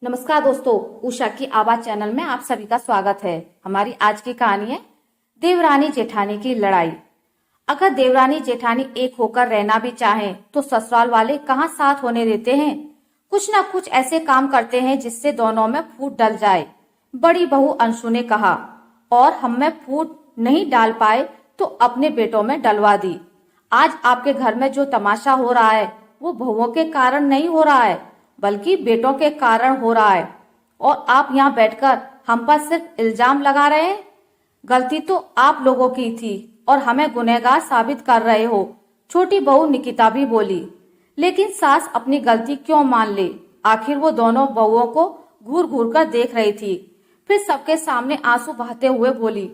नमस्कार दोस्तों, उषा की आवाज चैनल में आप सभी का स्वागत है। हमारी आज की कहानी है देवरानी जेठानी की लड़ाई। अगर देवरानी जेठानी एक होकर रहना भी चाहें तो ससुराल वाले कहाँ साथ होने देते हैं। कुछ ना कुछ ऐसे काम करते हैं जिससे दोनों में फूट डल जाए। बड़ी बहू अंशु ने कहा, और हम में फूट नहीं डाल पाए तो अपने बेटों में डलवा दी। आज आपके घर में जो तमाशा हो रहा है वो बहुओं के कारण नहीं हो रहा है, बल्कि बेटों के कारण हो रहा है। और आप यहाँ बैठकर हम पर सिर्फ इल्जाम लगा रहे हैं। गलती तो आप लोगों की थी और हमें गुनहगार साबित कर रहे हो। छोटी बहू निकिता भी बोली। लेकिन सास अपनी गलती क्यों मान ले? आखिर वो दोनों बहुओं को घूर घूर कर देख रही थी। फिर सबके सामने आंसू बहाते हुए बोली,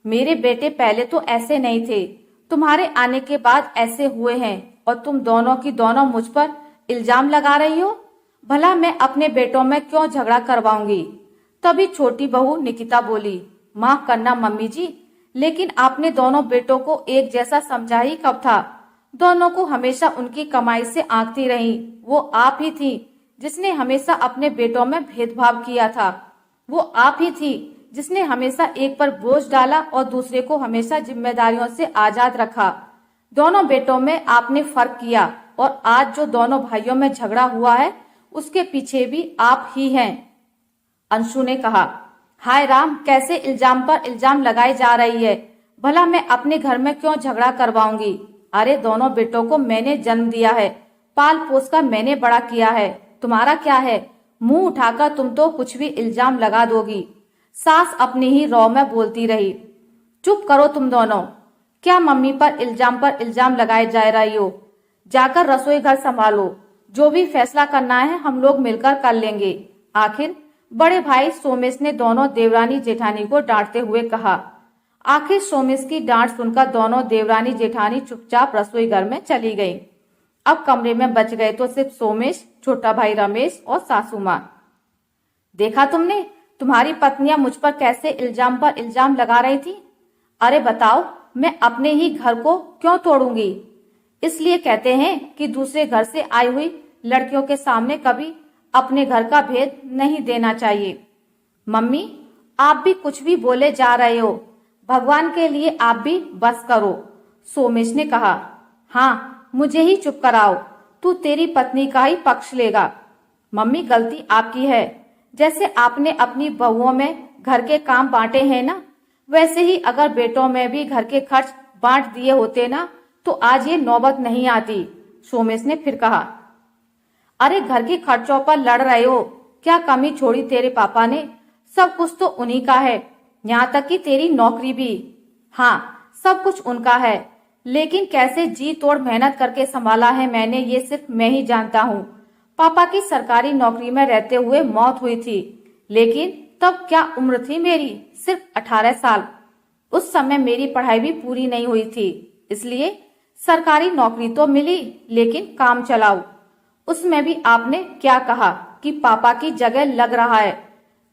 मेरे बेटे पहले तो ऐसे नहीं थे, तुम्हारे आने के बाद ऐसे हुए हैं और तुम दोनों की दोनों मुझ पर इल्जाम लगा रही हो। भला मैं अपने बेटों में क्यों झगड़ा करवाऊंगी? तभी छोटी बहू निकिता बोली, माफ करना मम्मी जी, लेकिन आपने दोनों बेटों को एक जैसा समझा ही कब था? दोनों को हमेशा उनकी कमाई से आंकती रही। वो आप ही थी जिसने हमेशा अपने बेटों में भेदभाव किया था। वो आप ही थी जिसने हमेशा एक पर बोझ डाला और दूसरे को हमेशा जिम्मेदारियों से आजाद रखा। दोनों बेटों में आपने फर्क किया और आज जो दोनों भाइयों में झगड़ा हुआ है उसके पीछे भी आप ही हैं। अंशु ने कहा, हाय राम, कैसे इल्जाम पर इल्जाम लगाई जा रही है। भला मैं अपने घर में क्यों झगड़ा करवाऊंगी? अरे दोनों बेटों को मैंने जन्म दिया है, पाल पोस कर मैंने बड़ा किया है। तुम्हारा क्या है? मुंह उठाकर तुम तो कुछ भी इल्जाम लगा दोगी। सास अपनी ही रौ में बोलती रही। चुप करो तुम दोनों। क्या मम्मी पर इल्जाम लगाए जा रही हो? जाकर रसोई घर संभालो। जो भी फैसला करना है हम लोग मिलकर कर लेंगे। आखिर बड़े भाई सोमेश ने दोनों देवरानी जेठानी को डांटते हुए कहा। आखिर सोमेश की डांट सुनकर दोनों देवरानी जेठानी चुपचाप रसोई घर में चली गई। अब कमरे में बच गए तो सिर्फ सोमेश, छोटा भाई रमेश और सासू माँ। देखा तुमने, तुम्हारी पत्नियां मुझ पर कैसे इल्जाम लगा रही थी। अरे बताओ, मैं अपने ही घर को क्यों तोड़ूंगी? इसलिए कहते हैं कि दूसरे घर से आई हुई लड़कियों के सामने कभी अपने घर का भेद नहीं देना चाहिए। मम्मी, आप भी कुछ भी बोले जा रहे हो। भगवान के लिए आप भी बस करो, सोमेश ने कहा। हाँ, मुझे ही चुप कराओ, तू तेरी पत्नी का ही पक्ष लेगा। मम्मी, गलती आपकी है। जैसे आपने अपनी बहुओं में घर के काम बांटे हैं ना, वैसे ही अगर बेटों में भी घर के खर्च बांट दिए होते ना तो आज ये नौबत नहीं आती, सोमेश ने फिर कहा। अरे घर के खर्चों पर लड़ रहे हो? क्या कमी छोड़ी तेरे पापा ने? सब कुछ तो उन्हीं का है, यहाँ तक कि तेरी नौकरी भी। हाँ, सब कुछ उनका है, लेकिन कैसे जी तोड़ मेहनत करके संभाला है मैंने, ये सिर्फ मैं ही जानता हूँ। पापा की सरकारी नौकरी में रहते हुए मौत हुई थी, लेकिन तब क्या उम्र थी मेरी, सिर्फ 18 साल। उस समय मेरी पढ़ाई भी पूरी नहीं हुई थी, इसलिए सरकारी नौकरी तो मिली, लेकिन काम चलाऊ। उसमें भी आपने क्या कहा कि पापा की जगह लग रहा है,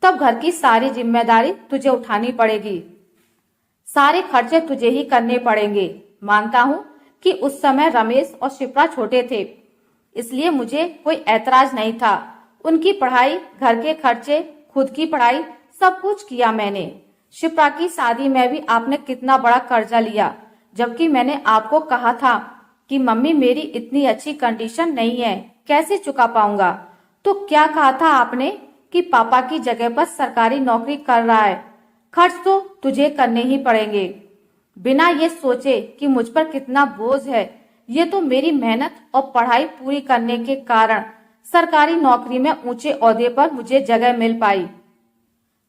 तब घर की सारी जिम्मेदारी तुझे उठानी पड़ेगी, सारे खर्चे तुझे ही करने पड़ेंगे। मानता हूँ कि उस समय रमेश और शिप्रा छोटे थे, इसलिए मुझे कोई ऐतराज नहीं था। उनकी पढ़ाई, घर के खर्चे, खुद की पढ़ाई, सब कुछ किया मैंने। शिप्रा की शादी में भी आपने कितना बड़ा कर्जा लिया, जबकि मैंने आपको कहा था कि मम्मी मेरी इतनी अच्छी कंडीशन नहीं है, कैसे चुका पाऊंगा। तो क्या कहा था आपने कि पापा की जगह पर सरकारी नौकरी कर रहा है, खर्च तो तुझे करने ही पड़ेंगे, बिना ये सोचे कि मुझ पर कितना बोझ है। ये तो मेरी मेहनत और पढ़ाई पूरी करने के कारण सरकारी नौकरी में ऊंचे ओहदे पर मुझे जगह मिल पाई।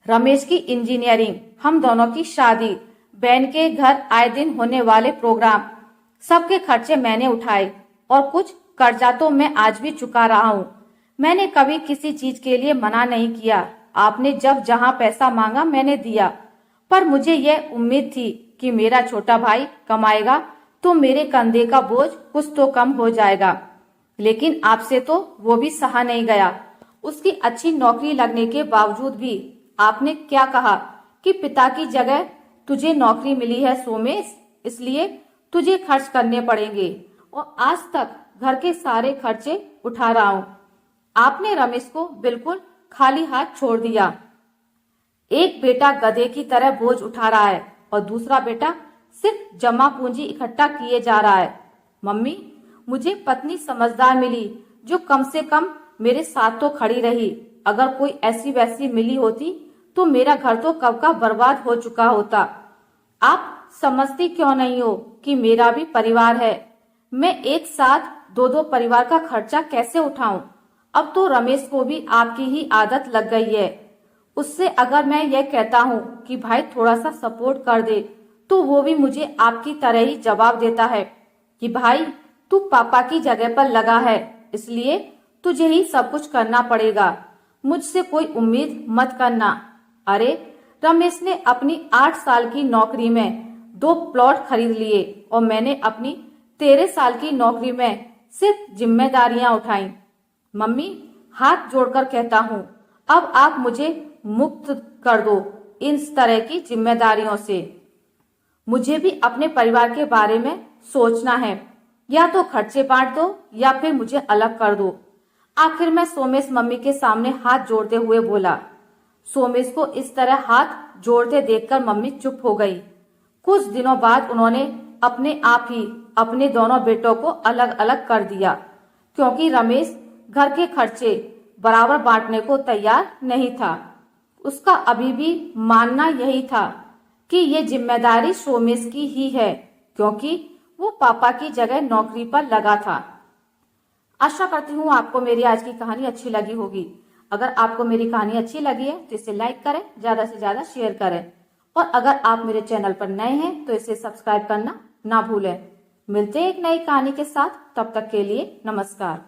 रमेश की इंजीनियरिंग, हम दोनों की शादी, बहन के घर आए दिन होने वाले प्रोग्राम, सबके खर्चे मैंने उठाए और कुछ कर्जा तो मैं आज भी चुका रहा हूँ। मैंने कभी किसी चीज के लिए मना नहीं किया। आपने जब जहाँ पैसा मांगा मैंने दिया, पर मुझे यह उम्मीद थी कि मेरा छोटा भाई कमाएगा तो मेरे कंधे का बोझ कुछ तो कम हो जाएगा। लेकिन आपसे तो वो भी सहा नहीं गया। उसकी अच्छी नौकरी लगने के बावजूद भी आपने क्या कहा कि पिता की जगह तुझे नौकरी मिली है सोमेश, इसलिए तुझे खर्च करने पड़ेंगे, और आज तक घर के सारे खर्चे उठा रहा हूँ। आपने रमेश को बिल्कुल खाली हाथ छोड़ दिया। एक बेटा गधे की तरह बोझ उठा रहा है और दूसरा बेटा सिर्फ जमा पूंजी इकट्ठा किए जा रहा है। मम्मी, मुझे पत्नी समझदार मिली जो कम से कम मेरे साथ तो खड़ी रही। अगर कोई ऐसी वैसी मिली होती तो मेरा घर तो कब का बर्बाद हो चुका होता। आप समझती क्यों नहीं हो कि मेरा भी परिवार है। मैं एक साथ दो दो परिवार का खर्चा कैसे उठाऊं। अब तो रमेश को भी आपकी ही आदत लग गई है। उससे अगर मैं यह कहता हूँ कि भाई थोड़ा सा सपोर्ट कर दे तो वो भी मुझे आपकी तरह ही जवाब देता है कि भाई तू पापा की जगह पर लगा है, इसलिए तुझे ही सब कुछ करना पड़ेगा, मुझसे कोई उम्मीद मत करना। अरे रमेश ने अपनी 8 साल की नौकरी में 2 प्लॉट खरीद लिए और मैंने अपनी 13 साल की नौकरी में सिर्फ जिम्मेदारियां उठाई। मम्मी, हाथ जोड़कर कहता हूँ, अब आप मुझे मुक्त कर दो इन तरह की जिम्मेदारियों से। मुझे भी अपने परिवार के बारे में सोचना है। या तो खर्चे बांट दो या फिर मुझे अलग कर दो। आखिर में सोमेश मम्मी के सामने हाथ जोड़ते हुए बोला। सोमेश को इस तरह हाथ जोड़ते देखकर मम्मी चुप हो गई। कुछ दिनों बाद उन्होंने अपने आप ही अपने दोनों बेटों को अलग अलग कर दिया, क्योंकि रमेश घर के खर्चे बराबर बांटने को तैयार नहीं था। उसका अभी भी मानना यही था कि ये जिम्मेदारी सोमेश की ही है, क्योंकि वो पापा की जगह नौकरी पर लगा था। आशा करती हूँ आपको मेरी आज की कहानी अच्छी लगी होगी। अगर आपको मेरी कहानी अच्छी लगी है तो इसे लाइक करें, ज्यादा से ज्यादा शेयर करें और अगर आप मेरे चैनल पर नए हैं तो इसे सब्सक्राइब करना ना भूलें। मिलते हैं एक नई कहानी के साथ, तब तक के लिए नमस्कार।